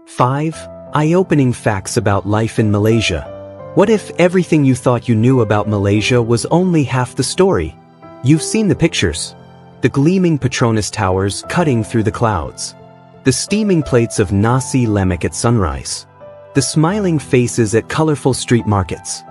5 Eye-opening facts about life in Malaysia. What if everything you thought you knew about Malaysia was only half the story? You've seen the pictures. The gleaming Petronas towers cutting through the clouds. The steaming plates of nasi lemak at sunrise. The smiling faces at colorful street markets.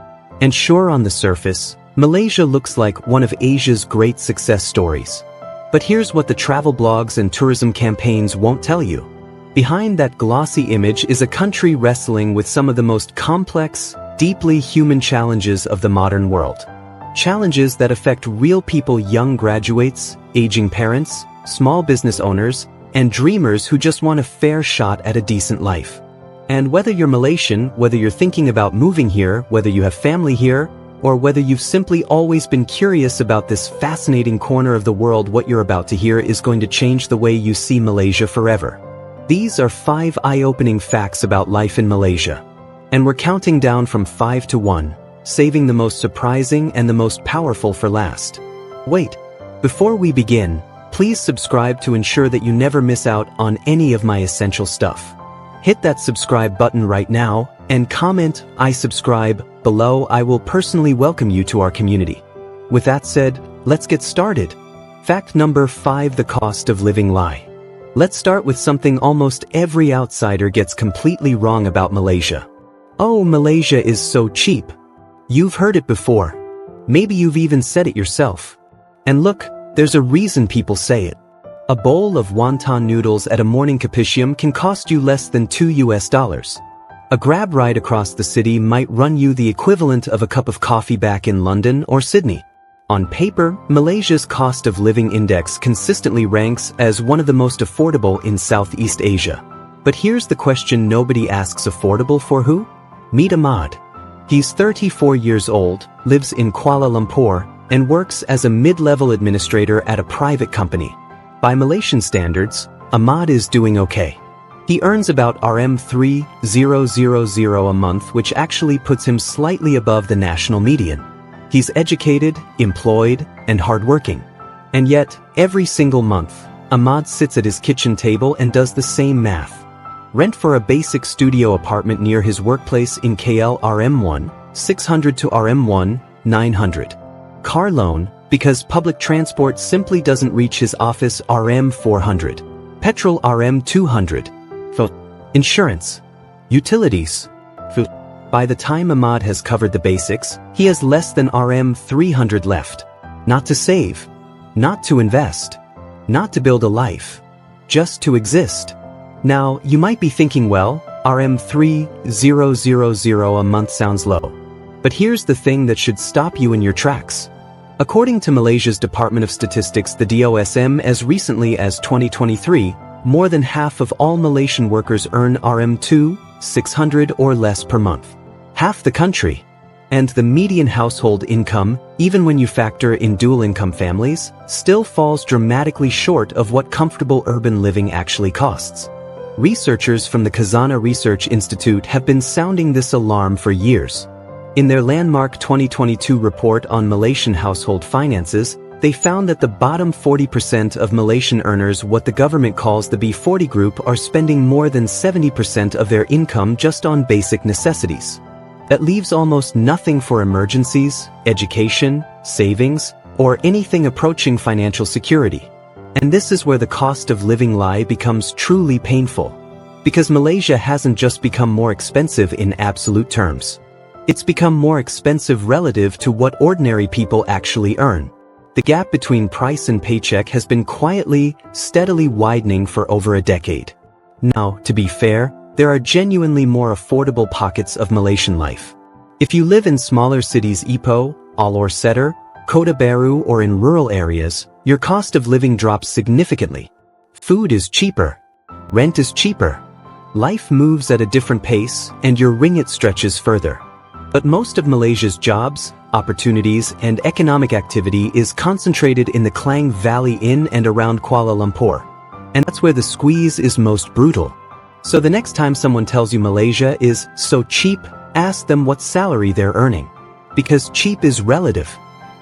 And sure, on the surface, Malaysia looks like one of Asia's great success stories. But here's what the travel blogs and tourism campaigns won't tell you. Behind that glossy image is a country wrestling with some of the most complex, deeply human challenges of the modern world. Challenges that affect real people: young graduates, aging parents, small business owners, and dreamers who just want a fair shot at a decent life. And whether you're Malaysian, whether you're thinking about moving here, whether you have family here, or whether you've simply always been curious about this fascinating corner of the world, what you're about to hear is going to change the way you see Malaysia forever. These are 5 eye-opening facts about life in Malaysia. And we're counting down from 5 to 1, saving the most surprising and the most powerful for last. Wait, before we begin, please subscribe to ensure that you never miss out on any of my essential stuff. Hit that subscribe button right now, and comment "I subscribe" below. I will personally welcome you to our community. With that said, let's get started. Fact number 5: the cost of living lie. Let's start with something almost every outsider gets completely wrong about Malaysia. Oh, Malaysia is so cheap. You've heard it before. Maybe you've even said it yourself. And look, there's a reason people say it. A bowl of wonton noodles at a morning kapicium can cost you less than $2. A Grab ride across the city might run you the equivalent of a cup of coffee back in London or Sydney. On paper, Malaysia's cost of living index consistently ranks as one of the most affordable in Southeast Asia. But here's the question nobody asks: affordable for who? Meet Ahmad. He's 34 years old, lives in Kuala Lumpur, and works as a mid-level administrator at a private company. By Malaysian standards, Ahmad is doing okay. He earns about RM3,000 a month, which actually puts him slightly above the national median. He's educated, employed, and hardworking. And yet, every single month, Ahmad sits at his kitchen table and does the same math. Rent for a basic studio apartment near his workplace in KL RM1,600 to RM1,900. Car loan, because public transport simply doesn't reach his office, RM400. Petrol RM200. Insurance. Utilities. Food. By the time Ahmad has covered the basics, he has less than RM300 left. Not to save. Not to invest. Not to build a life. Just to exist. Now, you might be thinking, well, RM3,000 a month sounds low. But here's the thing that should stop you in your tracks. According to Malaysia's Department of Statistics, the DOSM, as recently as 2023, more than half of all Malaysian workers earn RM2,600 or less per month. Half the country. And the median household income, even when you factor in dual-income families, still falls dramatically short of what comfortable urban living actually costs. Researchers from the Khazanah Research Institute have been sounding this alarm for years. In their landmark 2022 report on Malaysian household finances, they found that the bottom 40% of Malaysian earners, what the government calls the B40 group, are spending more than 70% of their income just on basic necessities. That leaves almost nothing for emergencies, education, savings, or anything approaching financial security. And this is where the cost of living lie becomes truly painful. Because Malaysia hasn't just become more expensive in absolute terms. It's become more expensive relative to what ordinary people actually earn. The gap between price and paycheck has been quietly, steadily widening for over a decade. Now, to be fair, there are genuinely more affordable pockets of Malaysian life. If you live in smaller cities, Ipoh, Alor Setter, Kota Baru, or in rural areas, your cost of living drops significantly. Food is cheaper. Rent is cheaper. Life moves at a different pace, and your ringgit stretches further. But most of Malaysia's jobs, opportunities, and economic activity is concentrated in the Klang Valley in and around Kuala Lumpur. And that's where the squeeze is most brutal. So the next time someone tells you Malaysia is so cheap, ask them what salary they're earning. Because cheap is relative.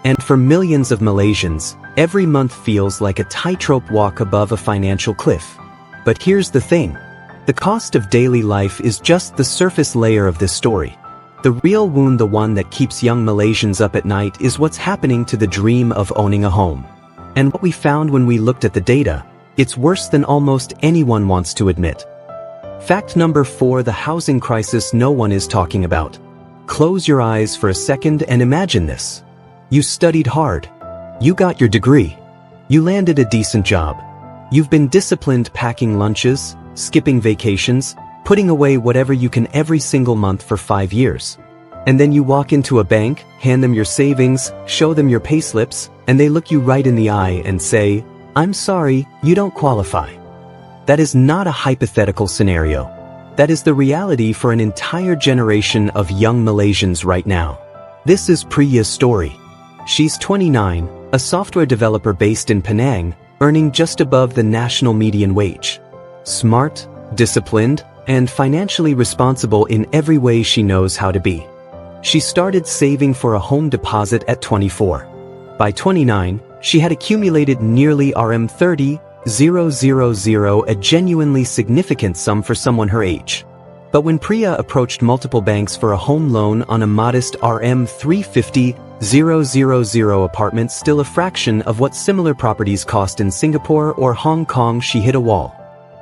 And for millions of Malaysians, every month feels like a tightrope walk above a financial cliff. But here's the thing. The cost of daily life is just the surface layer of this story. The real wound, the one that keeps young Malaysians up at night, is what's happening to the dream of owning a home. And what we found when we looked at the data, it's worse than almost anyone wants to admit. Fact number 4: the housing crisis no one is talking about. Close your eyes for a second and imagine this. You studied hard. You got your degree. You landed a decent job. You've been disciplined, packing lunches, skipping vacations, putting away whatever you can every single month for 5 years. And then you walk into a bank, hand them your savings, show them your payslips, and they look you right in the eye and say, "I'm sorry, you don't qualify." That is not a hypothetical scenario. That is the reality for an entire generation of young Malaysians right now. This is Priya's story. She's 29, a software developer based in Penang, earning just above the national median wage. Smart, disciplined, and financially responsible in every way she knows how to be. She started saving for a home deposit at 24. By 29, she had accumulated nearly RM30,000, a genuinely significant sum for someone her age. But when Priya approached multiple banks for a home loan on a modest RM350,000 apartment, still a fraction of what similar properties cost in Singapore or Hong Kong, she hit a wall.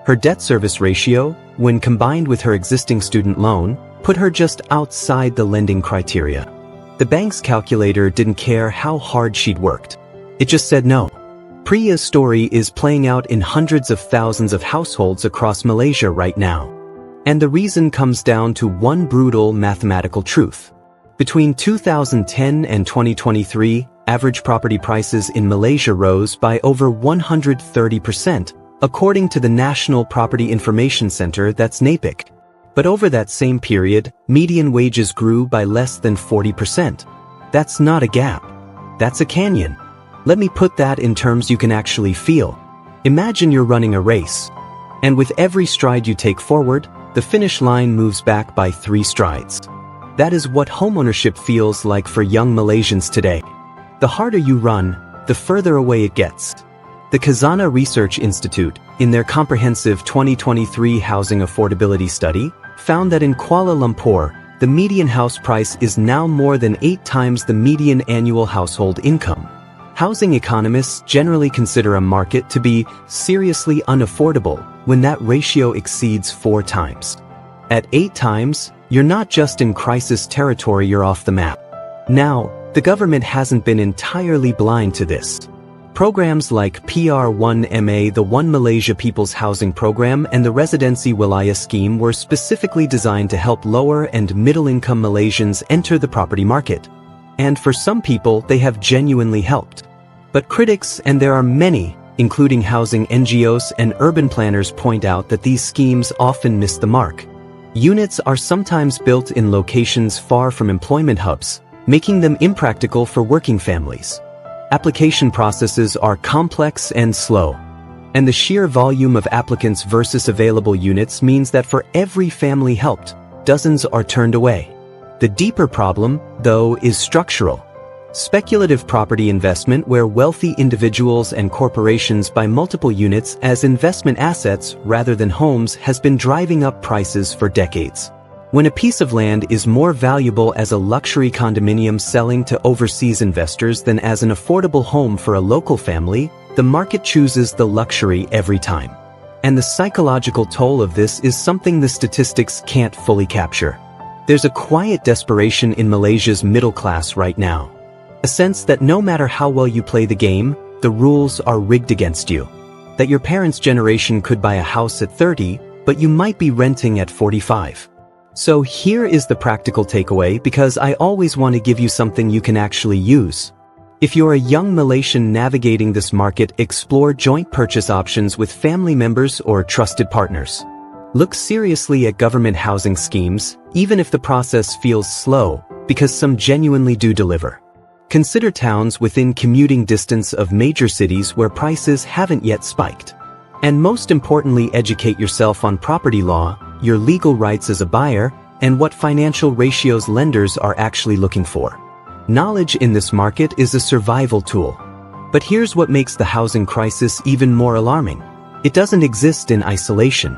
Her debt service ratio, when combined with her existing student loan, put her just outside the lending criteria. The bank's calculator didn't care how hard she'd worked. It just said no. Priya's story is playing out in hundreds of thousands of households across Malaysia right now. And the reason comes down to one brutal mathematical truth. Between 2010 and 2023, average property prices in Malaysia rose by over 130%, according to the National Property Information Center, that's NAPIC. But over that same period, median wages grew by less than 40%. That's not a gap. That's a canyon. Let me put that in terms you can actually feel. Imagine you're running a race. And with every stride you take forward, the finish line moves back by 3 strides. That is what homeownership feels like for young Malaysians today. The harder you run, the further away it gets. The Khazanah Research Institute, in their comprehensive 2023 housing affordability study, found that in Kuala Lumpur, the median house price is now more than 8 times the median annual household income. Housing economists generally consider a market to be seriously unaffordable when that ratio exceeds 4 times. At 8 times, you're not just in crisis territory, you're off the map. Now, the government hasn't been entirely blind to this. Programs like PR1MA, the One Malaysia People's Housing Program, and the Residency Wilayah Scheme were specifically designed to help lower and middle-income Malaysians enter the property market. And for some people, they have genuinely helped. But critics, and there are many, including housing NGOs and urban planners, point out that these schemes often miss the mark. Units are sometimes built in locations far from employment hubs, making them impractical for working families. Application processes are complex and slow. And the sheer volume of applicants versus available units means that for every family helped, dozens are turned away. The deeper problem, though, is structural. Speculative property investment, where wealthy individuals and corporations buy multiple units as investment assets rather than homes, has been driving up prices for decades. When a piece of land is more valuable as a luxury condominium selling to overseas investors than as an affordable home for a local family, the market chooses the luxury every time. And the psychological toll of this is something the statistics can't fully capture. There's a quiet desperation in Malaysia's middle class right now. A sense that no matter how well you play the game, the rules are rigged against you. That your parents' generation could buy a house at 30, but you might be renting at 45. So here is the practical takeaway, because I always want to give you something you can actually use. If you're a young Malaysian navigating this market, explore joint purchase options with family members or trusted partners. Look seriously at government housing schemes, even if the process feels slow, because some genuinely do deliver. Consider towns within commuting distance of major cities where prices haven't yet spiked. And most importantly, educate yourself on property law, your legal rights as a buyer, and what financial ratios lenders are actually looking for. Knowledge in this market is a survival tool. But here's what makes the housing crisis even more alarming. It doesn't exist in isolation.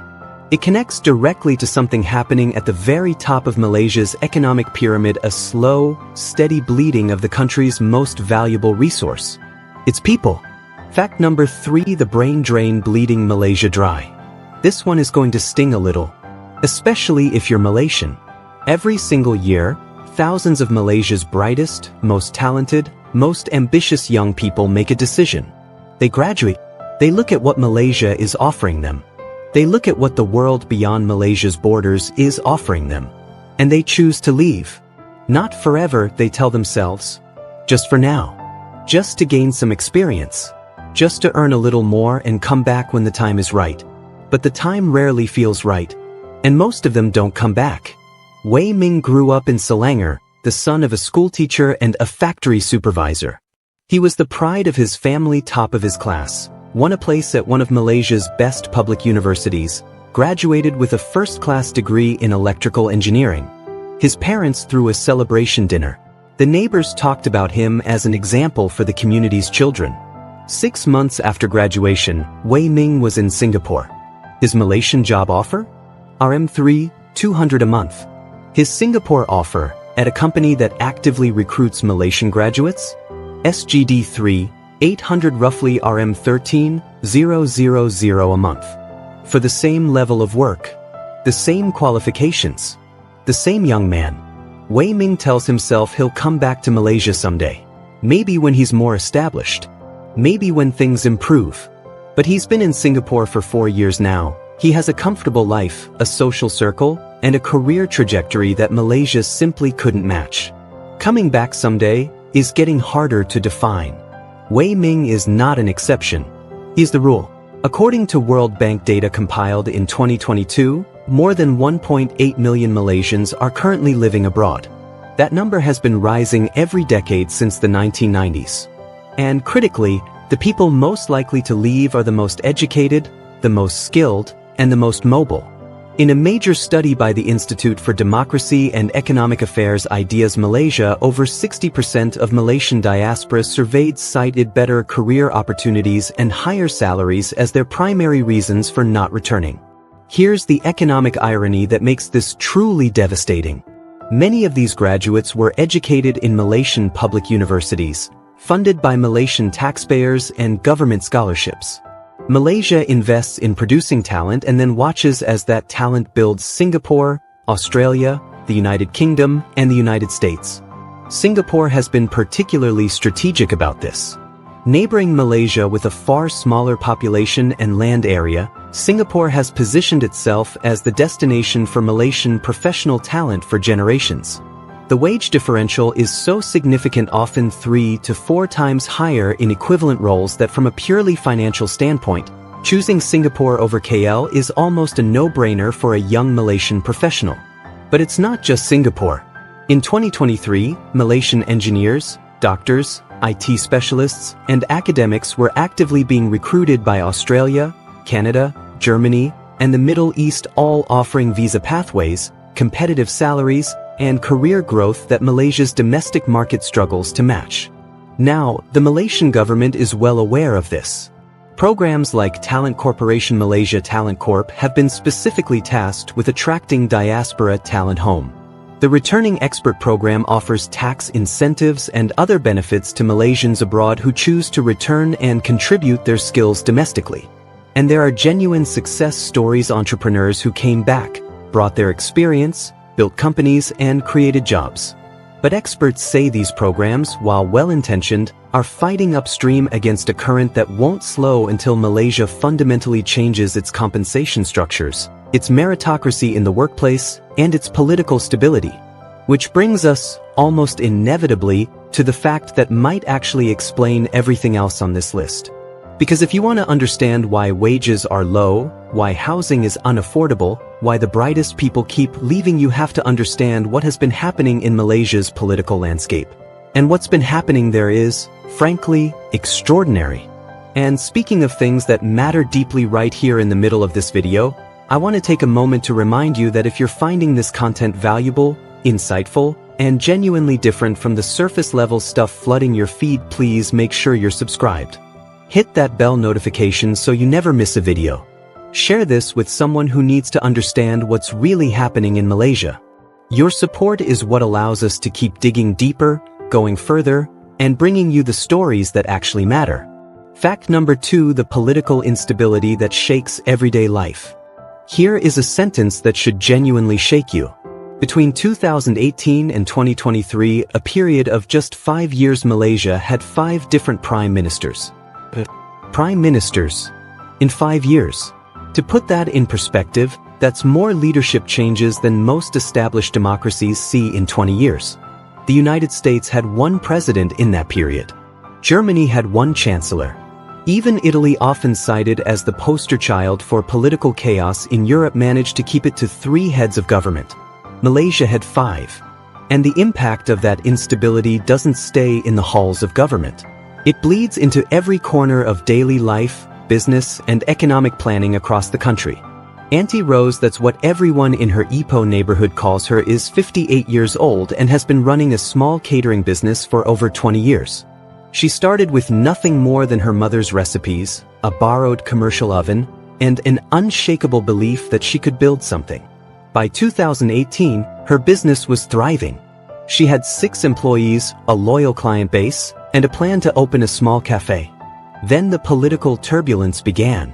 It connects directly to something happening at the very top of Malaysia's economic pyramid, a slow, steady bleeding of the country's most valuable resource: its people. Fact number 3: the brain drain bleeding Malaysia dry. This one is going to sting a little, especially if you're Malaysian. Every single year, thousands of Malaysia's brightest, most talented, most ambitious young people make a decision. They graduate. They look at what Malaysia is offering them. They look at what the world beyond Malaysia's borders is offering them. And they choose to leave. Not forever, they tell themselves. Just for now. Just to gain some experience. Just to earn a little more and come back when the time is right. But the time rarely feels right. And most of them don't come back. Wei Ming grew up in Selangor, the son of a schoolteacher and a factory supervisor. He was the pride of his family, top of his class, won a place at one of Malaysia's best public universities, graduated with a first-class degree in electrical engineering. His parents threw a celebration dinner. The neighbors talked about him as an example for the community's children. 6 months after graduation, Wei Ming was in Singapore. His Malaysian job offer? RM3, 200 a month. His Singapore offer, at a company that actively recruits Malaysian graduates? SGD3, 800, roughly RM13,000 a month. For the same level of work. The same qualifications. The same young man. Wei Ming tells himself he'll come back to Malaysia someday. Maybe when he's more established. Maybe when things improve. But he's been in Singapore for 4 years now. He has a comfortable life, a social circle, and a career trajectory that Malaysia simply couldn't match. Coming back someday is getting harder to define. Wei Ming is not an exception. He's the rule. According to World Bank data compiled in 2022, more than 1.8 million Malaysians are currently living abroad. That number has been rising every decade since the 1990s. And critically, the people most likely to leave are the most educated, the most skilled, and the most mobile. In a major study by the Institute for Democracy and Economic Affairs Ideas Malaysia, over 60% of Malaysian diaspora surveyed cited better career opportunities and higher salaries as their primary reasons for not returning. Here's the economic irony that makes this truly devastating. Many of these graduates were educated in Malaysian public universities, funded by Malaysian taxpayers and government scholarships. Malaysia invests in producing talent and then watches as that talent builds Singapore, Australia, the United Kingdom, and the United States. Singapore has been particularly strategic about this. Neighboring Malaysia with a far smaller population and land area, Singapore has positioned itself as the destination for Malaysian professional talent for generations. The wage differential is so significant, often 3 to 4 times higher in equivalent roles, that from a purely financial standpoint, choosing Singapore over KL is almost a no-brainer for a young Malaysian professional. But it's not just Singapore. In 2023, Malaysian engineers, doctors, IT specialists, and academics were actively being recruited by Australia, Canada, Germany, and the Middle East, all offering visa pathways, competitive salaries, and career growth that Malaysia's domestic market struggles to match. Now, the Malaysian government is well aware of this. Programs like Talent Corporation Malaysia Talent Corp have been specifically tasked with attracting diaspora talent home. The Returning Expert program offers tax incentives and other benefits to Malaysians abroad who choose to return and contribute their skills domestically. And there are genuine success stories, entrepreneurs who came back, brought their experience, built companies, and created jobs. But experts say these programs, while well-intentioned, are fighting upstream against a current that won't slow until Malaysia fundamentally changes its compensation structures, its meritocracy in the workplace, and its political stability. Which brings us, almost inevitably, to the fact that might actually explain everything else on this list. Because if you want to understand why wages are low, why housing is unaffordable, why the brightest people keep leaving, you have to understand what has been happening in Malaysia's political landscape. And what's been happening there is, frankly, extraordinary. And speaking of things that matter deeply, right here in the middle of this video, I want to take a moment to remind you that if you're finding this content valuable, insightful, and genuinely different from the surface-level stuff flooding your feed, please make sure you're subscribed. Hit that bell notification so you never miss a video. Share this with someone who needs to understand what's really happening in Malaysia. Your support is what allows us to keep digging deeper, going further, and bringing you the stories that actually matter. Fact number 2: the political instability that shakes everyday life. Here is a sentence that should genuinely shake you. Between 2018 and 2023, a period of just 5 years, Malaysia had 5 different prime ministers. Prime ministers in 5 years. To put that in perspective, that's more leadership changes than most established democracies see in 20 years. The United States had 1 president in that period. Germany had 1 chancellor. Even Italy, often cited as the poster child for political chaos in Europe, managed to keep it to 3 heads of government. Malaysia had 5. And the impact of that instability doesn't stay in the halls of government. It bleeds into every corner of daily life, business, and economic planning across the country. Auntie Rose, that's what everyone in her Ipoh neighborhood calls her, is 58 years old and has been running a small catering business for over 20 years. She started with nothing more than her mother's recipes, a borrowed commercial oven, and an unshakable belief that she could build something. By 2018, her business was thriving. She had 6 employees, a loyal client base, and a plan to open a small cafe. Then the political turbulence began.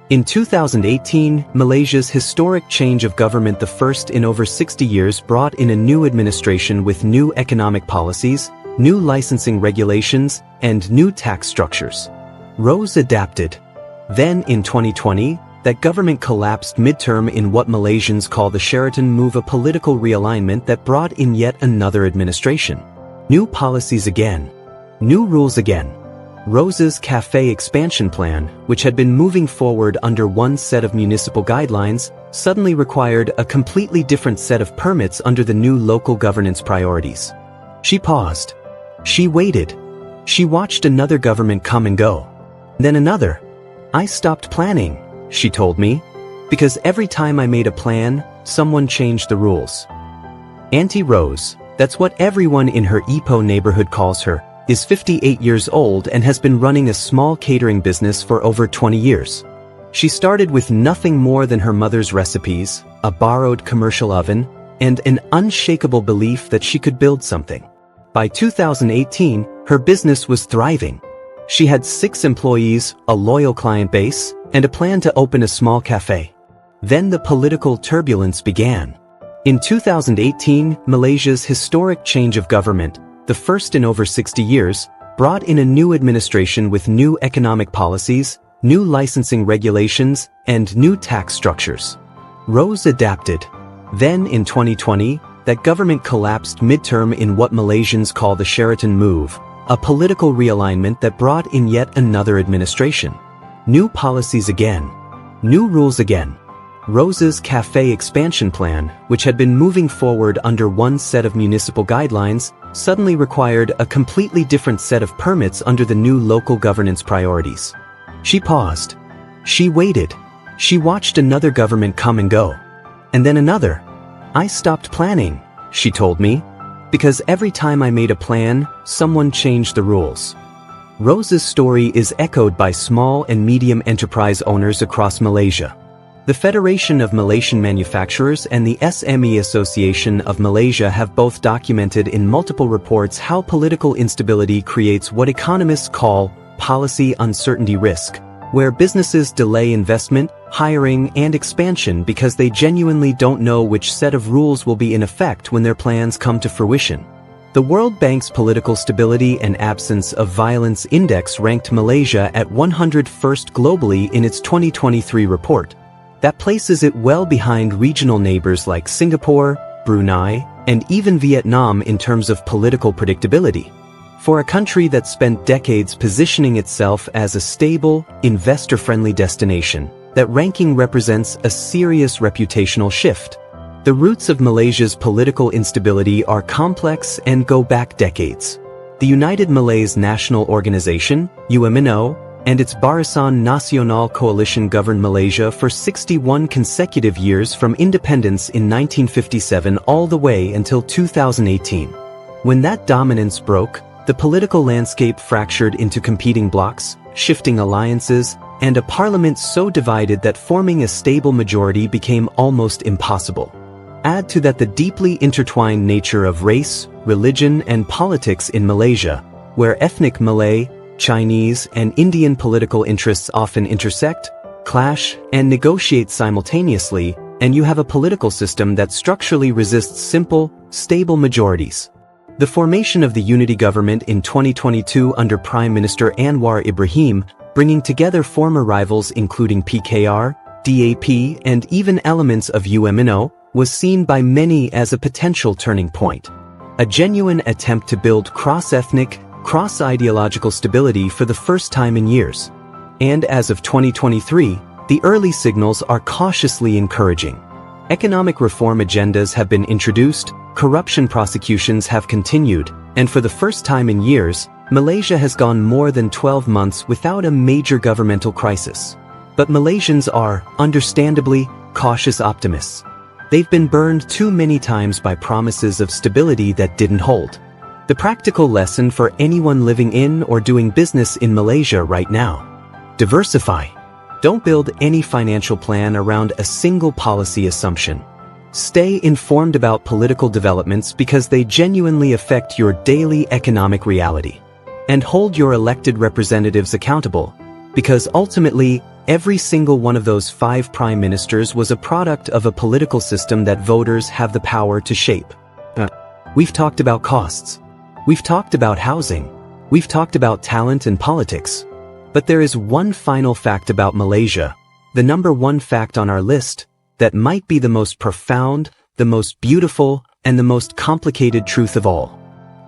In 2018, Malaysia's historic change of government, the first in over 60 years, brought in a new administration with new economic policies, new licensing regulations, and new tax structures. Rose adapted. Then in 2020, that government collapsed midterm in what Malaysians call the Sheraton move, a political realignment that brought in yet another administration. New policies again. New rules again. Rose's cafe expansion plan, which had been moving forward under one set of municipal guidelines, suddenly required a completely different set of permits under the new local governance priorities. She paused. She waited. She watched another government come and go. Then another. I stopped planning, she told me, because every time I made a plan, someone changed the rules. Auntie Rose, that's what everyone in her Ipoh neighborhood calls her, is 58 years old and has been running a small catering business for over 20 years. She started with nothing more than her mother's recipes, a borrowed commercial oven, and an unshakable belief that she could build something. By 2018, her business was thriving. She had 6 employees, a loyal client base, and a plan to open a small cafe. Then the political turbulence began. In 2018, Malaysia's historic change of government, the first in over 60 years, brought in a new administration with new economic policies, new licensing regulations, and new tax structures. Rose adapted. Then in 2020, that government collapsed midterm in what Malaysians call the Sheraton move, a political realignment that brought in yet another administration. New policies again. New rules again. Rose's cafe expansion plan, which had been moving forward under one set of municipal guidelines, suddenly required a completely different set of permits under the new local governance priorities. She paused. She waited. She watched another government come and go. And then another. I stopped planning, she told me, because every time I made a plan, someone changed the rules. Rose's story is echoed by small and medium enterprise owners across Malaysia. The Federation of Malaysian Manufacturers and the SME Association of Malaysia have both documented in multiple reports how political instability creates what economists call policy uncertainty risk, where businesses delay investment, hiring, and expansion because they genuinely don't know which set of rules will be in effect when their plans come to fruition. The World Bank's Political Stability and Absence of Violence Index ranked Malaysia at 101st globally in its 2023 report. That places it well behind regional neighbors like Singapore, Brunei, and even Vietnam in terms of political predictability. For a country that spent decades positioning itself as a stable, investor-friendly destination, that ranking represents a serious reputational shift. The roots of Malaysia's political instability are complex and go back decades. The United Malays National Organization, UMNO, and its Barisan Nasional coalition governed Malaysia for 61 consecutive years from independence in 1957 all the way until 2018. When that dominance broke, the political landscape fractured into competing blocs, shifting alliances, and a parliament so divided that forming a stable majority became almost impossible. Add to that the deeply intertwined nature of race, religion, and politics in Malaysia, where ethnic Malay, Chinese, and Indian political interests often intersect, clash, and negotiate simultaneously, and you have a political system that structurally resists simple, stable majorities. The formation of the unity government in 2022 under Prime Minister Anwar Ibrahim, bringing together former rivals including PKR, DAP, and even elements of UMNO, was seen by many as a potential turning point. A genuine attempt to build cross-ethnic, cross-ideological stability for the first time in years. And as of 2023, the early signals are cautiously encouraging. Economic reform agendas have been introduced, corruption prosecutions have continued, and for the first time in years, Malaysia has gone more than 12 months without a major governmental crisis. But Malaysians are, understandably, cautious optimists. They've been burned too many times by promises of stability that didn't hold. The practical lesson for anyone living in or doing business in Malaysia right now: diversify. Don't build any financial plan around a single policy assumption. Stay informed about political developments because they genuinely affect your daily economic reality. And hold your elected representatives accountable, because ultimately, every single one of those 5 prime ministers was a product of a political system that voters have the power to shape. We've talked about costs. We've talked about housing. We've talked about talent and politics. But there is one final fact about Malaysia, the number one fact on our list, that might be the most profound, the most beautiful, and the most complicated truth of all.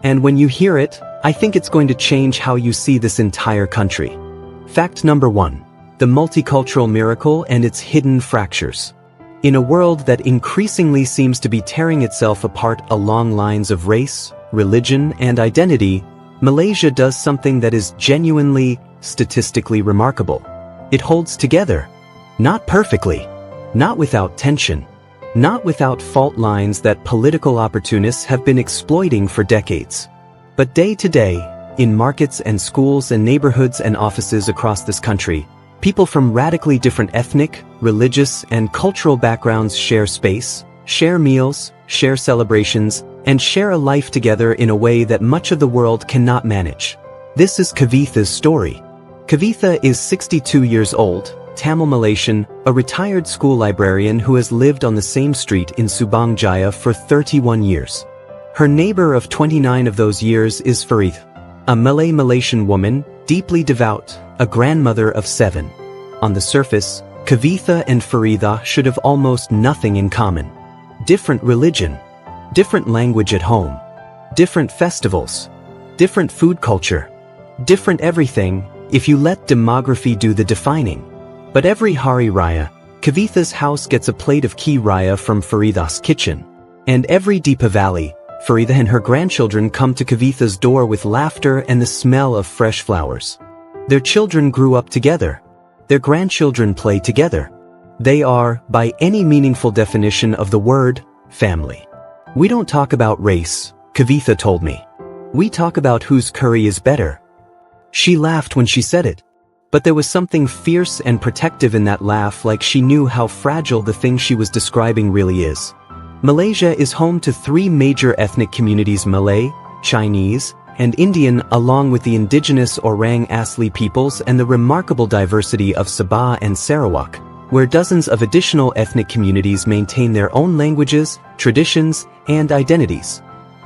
And when you hear it, I think it's going to change how you see this entire country. Fact number 1. The multicultural miracle and its hidden fractures. In a world that increasingly seems to be tearing itself apart along lines of race, religion, and identity, Malaysia does something that is genuinely, statistically remarkable. It holds together. Not perfectly. Not without tension. Not without fault lines that political opportunists have been exploiting for decades. But day to day, in markets and schools and neighborhoods and offices across this country, people from radically different ethnic, religious, and cultural backgrounds share space, share meals, share celebrations, and share a life together in a way that much of the world cannot manage. This is Kavitha's story. Kavitha is 62 years old, Tamil Malaysian, a retired school librarian who has lived on the same street in Subang Jaya for 31 years. Her neighbor of 29 of those years is Farid, a Malay Malaysian woman, deeply devout, a grandmother of 7. On the surface, Kavitha and Farida should have almost nothing in common. Different religion, different language at home, different festivals, different food culture, different everything, if you let demography do the defining. But every Hari Raya, Kavitha's house gets a plate of Ki Raya from Farida's kitchen. And every Deepavali, Farida and her grandchildren come to Kavitha's door with laughter and the smell of fresh flowers. Their children grew up together. Their grandchildren play together. They are, by any meaningful definition of the word, family. We don't talk about race, Kavitha told me. We talk about whose curry is better. She laughed when she said it. But there was something fierce and protective in that laugh, like she knew how fragile the thing she was describing really is. Malaysia is home to 3 major ethnic communities: Malay, Chinese, and Indian, along with the indigenous Orang Asli peoples and the remarkable diversity of Sabah and Sarawak, where dozens of additional ethnic communities maintain their own languages, traditions, and identities.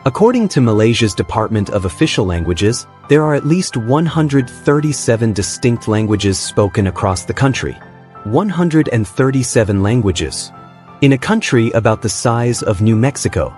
According to Malaysia's Department of Official Languages, there are at least 137 distinct languages spoken across the country. 137 languages. In a country about the size of New Mexico.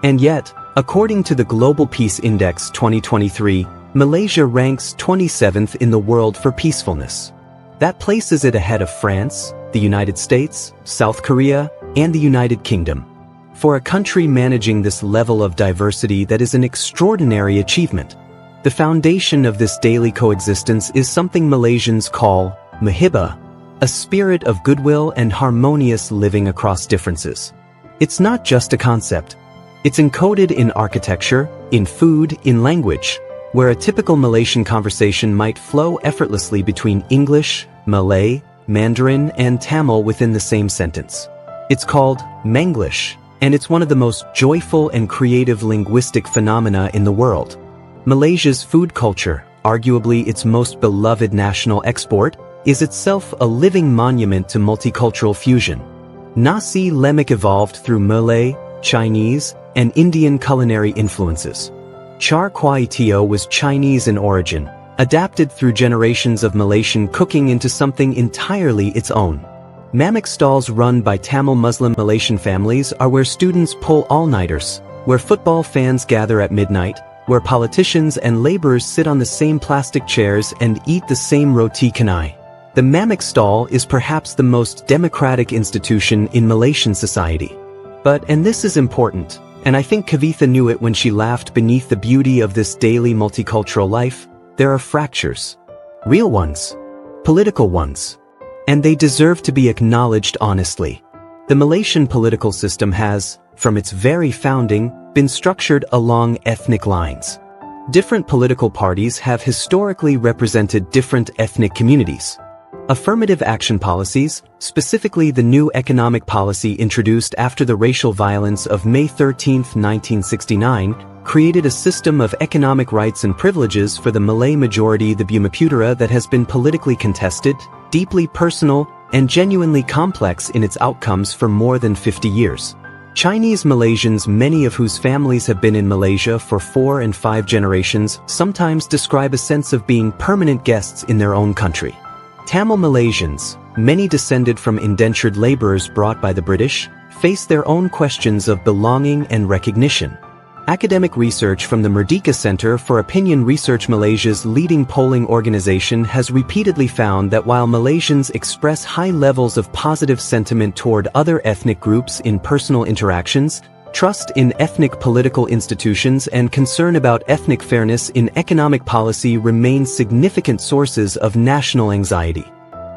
And yet, according to the Global Peace Index 2023, Malaysia ranks 27th in the world for peacefulness. That places it ahead of France, the United States, South Korea, and the United Kingdom. For a country managing this level of diversity, that is an extraordinary achievement. The foundation of this daily coexistence is something Malaysians call mahibah, a spirit of goodwill and harmonious living across differences. It's not just a concept. It's encoded in architecture, in food, in language, where a typical Malaysian conversation might flow effortlessly between English, Malay, Mandarin, and Tamil within the same sentence. It's called Manglish, and it's one of the most joyful and creative linguistic phenomena in the world. Malaysia's food culture, arguably its most beloved national export, is itself a living monument to multicultural fusion. Nasi lemak evolved through Malay, Chinese, and Indian culinary influences. Char kway teow was Chinese in origin, adapted through generations of Malaysian cooking into something entirely its own. Mamak stalls run by Tamil Muslim Malaysian families are where students pull all-nighters, where football fans gather at midnight, where politicians and laborers sit on the same plastic chairs and eat the same roti canai. The Mamak stall is perhaps the most democratic institution in Malaysian society. But, and this is important, and I think Kavitha knew it when she laughed beneath the beauty of this daily multicultural life, there are fractures. Real ones. Political ones. And they deserve to be acknowledged honestly. The Malaysian political system has, from its very founding, been structured along ethnic lines. Different political parties have historically represented different ethnic communities. Affirmative action policies, specifically the new economic policy introduced after the racial violence of May 13, 1969, created a system of economic rights and privileges for the Malay majority, the Bumiputera, that has been politically contested, deeply personal, and genuinely complex in its outcomes for more than 50 years. Chinese Malaysians, many of whose families have been in Malaysia for 4 and 5 generations, sometimes describe a sense of being permanent guests in their own country. Tamil Malaysians, many descended from indentured laborers brought by the British, face their own questions of belonging and recognition. Academic research from the Merdeka Center for Opinion Research, Malaysia's leading polling organization, has repeatedly found that while Malaysians express high levels of positive sentiment toward other ethnic groups in personal interactions, trust in ethnic political institutions and concern about ethnic fairness in economic policy remain significant sources of national anxiety.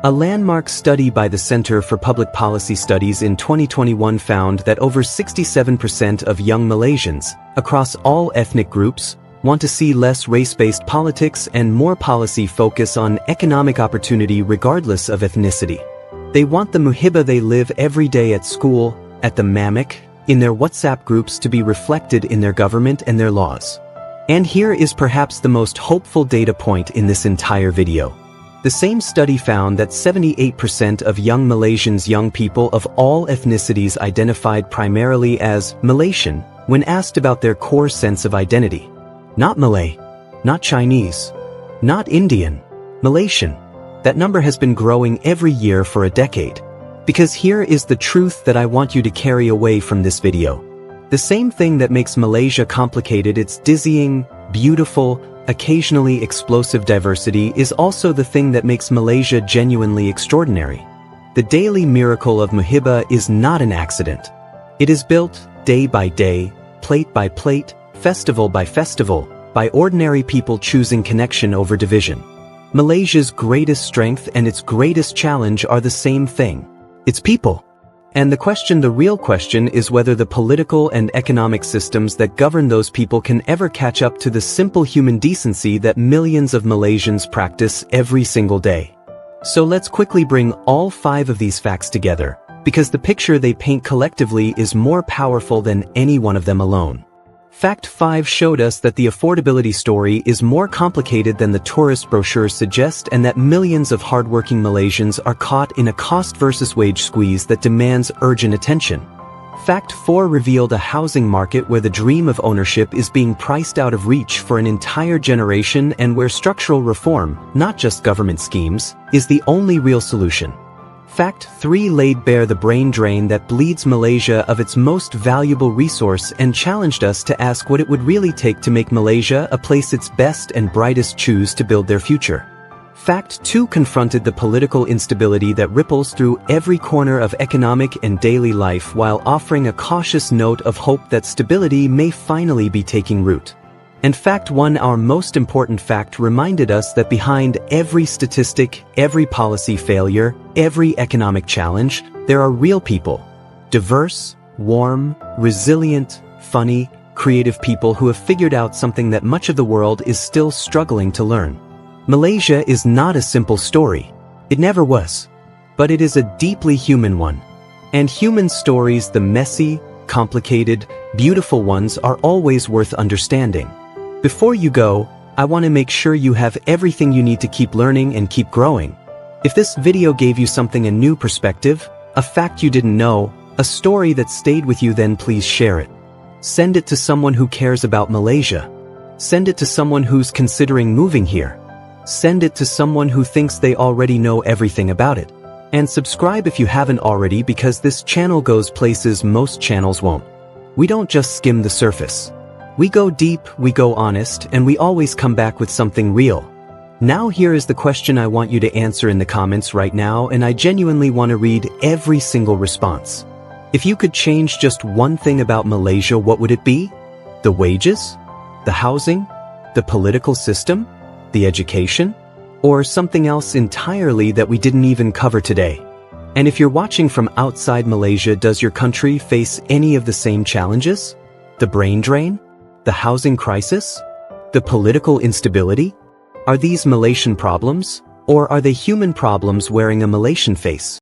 A landmark study by the Center for Public Policy Studies in 2021 found that over 67% of young Malaysians, across all ethnic groups, want to see less race-based politics and more policy focus on economic opportunity regardless of ethnicity. They want the muhibah they live every day at school, at the Mamak, in their WhatsApp groups to be reflected in their government and their laws. And here is perhaps the most hopeful data point in this entire video. The same study found that 78% of young Malaysians, young people of all ethnicities, identified primarily as Malaysian when asked about their core sense of identity. Not Malay, not Chinese, not Indian, Malaysian. That number has been growing every year for a decade. Because here is the truth that I want you to carry away from this video. The same thing that makes Malaysia complicated, its dizzying, beautiful, occasionally explosive diversity, is also the thing that makes Malaysia genuinely extraordinary. The daily miracle of muhibah is not an accident. It is built, day by day, plate by plate, festival by festival, by ordinary people choosing connection over division. Malaysia's greatest strength and its greatest challenge are the same thing. It's people. And the real question is whether the political and economic systems that govern those people can ever catch up to the simple human decency that millions of Malaysians practice every single day. So let's quickly bring all 5 of these facts together, because the picture they paint collectively is more powerful than any one of them alone. Fact 5 showed us that the affordability story is more complicated than the tourist brochures suggest, and that millions of hardworking Malaysians are caught in a cost versus wage squeeze that demands urgent attention. Fact 4 revealed a housing market where the dream of ownership is being priced out of reach for an entire generation, and where structural reform, not just government schemes, is the only real solution. Fact 3 laid bare the brain drain that bleeds Malaysia of its most valuable resource and challenged us to ask what it would really take to make Malaysia a place its best and brightest choose to build their future. Fact 2 confronted the political instability that ripples through every corner of economic and daily life, while offering a cautious note of hope that stability may finally be taking root. And Fact 1, our most important fact, reminded us that behind every statistic, every policy failure, every economic challenge, there are real people. Diverse, warm, resilient, funny, creative people who have figured out something that much of the world is still struggling to learn. Malaysia is not a simple story. It never was. But it is a deeply human one. And human stories, the messy, complicated, beautiful ones, are always worth understanding. Before you go, I want to make sure you have everything you need to keep learning and keep growing. If this video gave you something, a new perspective, a fact you didn't know, a story that stayed with you, then please share it. Send it to someone who cares about Malaysia. Send it to someone who's considering moving here. Send it to someone who thinks they already know everything about it. And subscribe if you haven't already, because this channel goes places most channels won't. We don't just skim the surface. We go deep, we go honest, and we always come back with something real. Now here is the question I want you to answer in the comments right now, and I genuinely want to read every single response. If you could change just one thing about Malaysia, what would it be? The wages? The housing? The political system? The education? Or something else entirely that we didn't even cover today? And if you're watching from outside Malaysia, does your country face any of the same challenges? The brain drain? The housing crisis? The political instability? Are these Malaysian problems? Or are they human problems wearing a Malaysian face?